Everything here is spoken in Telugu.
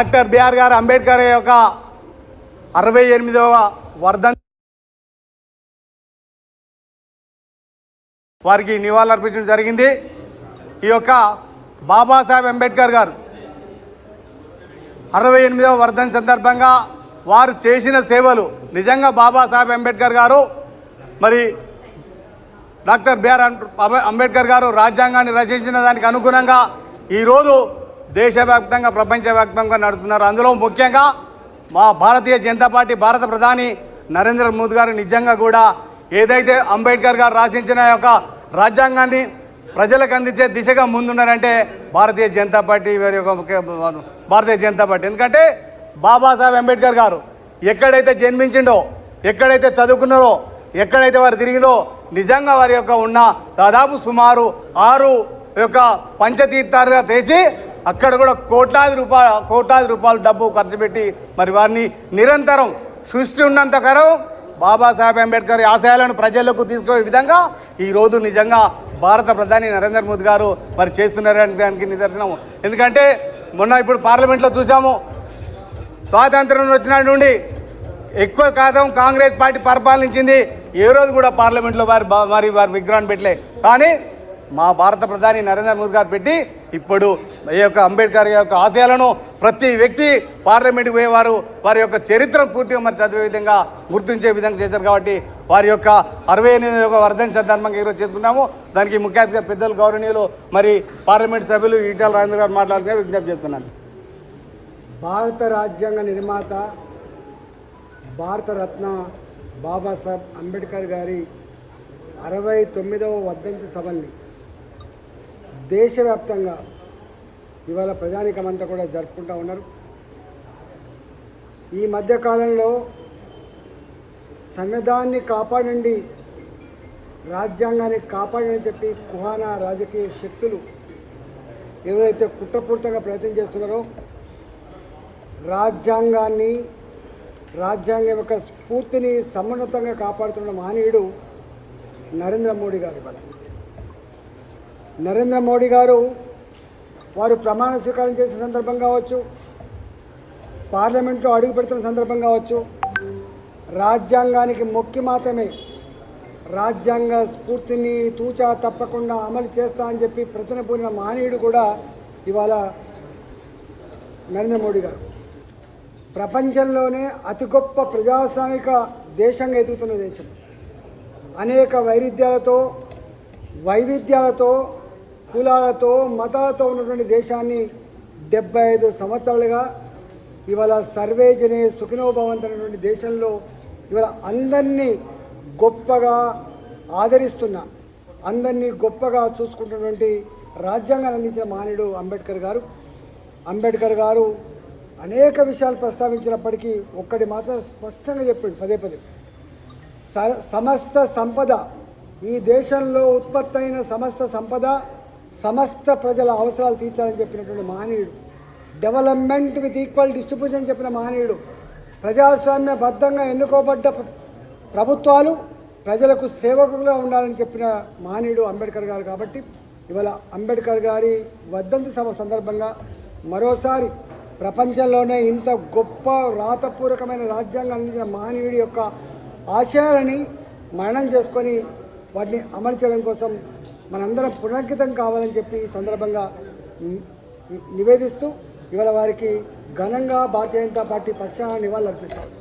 డాక్టర్ బిఆర్ గారు అంబేద్కర్ యొక్క 68వ వర్ధంతి వారికి నివాళులర్పించడం జరిగింది. ఈ యొక్క బాబాసాహెబ్ అంబేద్కర్ గారు 68వ వర్ధంతి సందర్భంగా వారు చేసిన సేవలు నిజంగా బాబాసాహెబ్ అంబేద్కర్ గారు మరి డాక్టర్ బిఆర్ అంబేద్కర్ గారు రాజ్యాంగాన్ని రచించిన దానికి అనుగుణంగా ఈరోజు దేశవ్యాప్తంగా ప్రపంచవ్యాప్తంగా నడుస్తున్నారు. అందులో ముఖ్యంగా మా భారతీయ జనతా పార్టీ భారత ప్రధాని నరేంద్ర మోదీ గారు నిజంగా కూడా ఏదైతే అంబేద్కర్ గారు రాసించిన యొక్క రాజ్యాంగాన్ని ప్రజలకు అందించే దిశగా ముందున్నారంటే భారతీయ జనతా పార్టీ వారి యొక్క భారతీయ జనతా పార్టీ. ఎందుకంటే బాబాసాహెబ్ అంబేద్కర్ గారు ఎక్కడైతే జన్మించిండో, ఎక్కడైతే చదువుకున్నారో, ఎక్కడైతే వారు తిరిగినో నిజంగా వారి యొక్క ఉన్న దాదాపు సుమారు 6 యొక్క పంచతీర్థాలుగా చేసి అక్కడ కూడా కోట్లాది రూపాయలు డబ్బు ఖర్చు పెట్టి మరి వారిని నిరంతరం సృష్టి ఉన్నంతకరం బాబాసాహెబ్ అంబేద్కర్ ఆశయాలను ప్రజలకు తీసుకునే విధంగా ఈరోజు నిజంగా భారత ప్రధాని నరేంద్ర మోదీ గారు మరి చేస్తున్నారని దానికి నిదర్శనం. ఎందుకంటే మొన్న ఇప్పుడు పార్లమెంట్లో చూసాము, స్వాతంత్రం వచ్చిన నుండి ఎక్కువ కాలం కాంగ్రెస్ పార్టీ పరిపాలించింది. ఏ రోజు కూడా పార్లమెంట్లో వారి విగ్రహాన్ని పెట్టలే. కానీ మా భారత ప్రధాని నరేంద్ర మోదీ గారు పెట్టి ఇప్పుడు ఈ యొక్క అంబేద్కర్ యొక్క ఆశయాలను ప్రతి వ్యక్తి పార్లమెంట్కి పోయేవారు వారి యొక్క చరిత్రను పూర్తిగా మరి చదివే విధంగా గుర్తించే విధంగా చేశారు. కాబట్టి వారి యొక్క 68వ వర్ధంతి సందర్భంగా ఈరోజు చేసుకున్నాము. దానికి ముఖ్య అతిథిగా పెద్దలు గౌరవనీయులు మరి పార్లమెంట్ సభ్యులు ఈటెల రాజేంద్ర గారు మాట్లాడుతూ విజ్ఞప్తి చేస్తున్నాను. భారత రాజ్యాంగ నిర్మాత భారతరత్న బాబాసాహెబ్ అంబేద్కర్ గారి 69వ వర్ధంతి సభల్ని దేశవ్యాప్తంగా ఇవాళ ప్రజానీకమంతా కూడా జరుపుకుంటూ ఉన్నారు. ఈ మధ్యకాలంలో సంవిధానాన్ని కాపాడండి, రాజ్యాంగాన్ని కాపాడని చెప్పి కుహానా రాజకీయ శక్తులు ఎవరైతే కుట్రపూరితంగా ప్రయత్నం చేస్తున్నారో రాజ్యాంగం యొక్క స్ఫూర్తిని సమున్నతంగా కాపాడుతున్న మహనీయుడు నరేంద్ర మోడీ గారు. నరేంద్ర మోడీ గారు వారు ప్రమాణ స్వీకారం చేసే సందర్భం కావచ్చు, పార్లమెంట్లో అడుగు పెడుతున్న సందర్భం కావచ్చు, రాజ్యాంగానికి మొక్కి మాత్రమే రాజ్యాంగ స్ఫూర్తిని తూచా తప్పకుండా అమలు చేస్తా అని చెప్పి ప్రతినపూరిన మహనీయుడు కూడా ఇవాళ నరేంద్ర మోడీ గారు. ప్రపంచంలోనే అతి గొప్ప ప్రజాస్వామిక దేశంగా ఎదుగుతున్న దేశం. అనేక వైవిధ్యాలతో కులాలతో మతాలతో ఉన్నటువంటి దేశాన్ని 75 సంవత్సరాలుగా ఇవాళ సర్వే జనే సుఖినో భవంతు అనేటువంటి దేశంలో ఇవాళ అందరినీ గొప్పగా ఆదరిస్తున్న, అందరినీ గొప్పగా చూసుకుంటున్నటువంటి రాజ్యాంగాన్ని అందించిన మహనీయుడు అంబేద్కర్ గారు అనేక విషయాలు ప్రస్తావించినప్పటికీ ఒక్కటి మాత్రం స్పష్టంగా చెప్పింది పదే సమస్త సంపద, ఈ దేశంలో ఉత్పత్తి అయిన సమస్త సంపద సమస్త ప్రజల అవసరాలు తీర్చాలని చెప్పినటువంటి మహనీయుడు, డెవలప్మెంట్ విత్ ఈక్వల్ డిస్ట్రిబ్యూషన్ చెప్పిన మహనీయుడు, ప్రజాస్వామ్యబద్ధంగా ఎన్నుకోబడ్డ ప్రభుత్వాలు ప్రజలకు సేవకులుగా ఉండాలని చెప్పిన మహనీయుడు అంబేద్కర్ గారు. కాబట్టి ఇవాళ అంబేద్కర్ గారి వర్ధంతి సభ సందర్భంగా మరోసారి ప్రపంచంలోనే ఇంత గొప్ప రాతపూర్వకమైన రాజ్యాంగం అందించిన మహనీయుడి యొక్క ఆశయాలని మననం చేసుకొని వాటిని అమలు చేయడం కోసం మనందరం పునరంకితం కావాలని చెప్పి ఈ సందర్భంగా నివేదిస్తూ ఇవాళ వారికి ఘనంగా భారతీయ జనతా పార్టీ పక్షాన నివాళులర్పిస్తారు.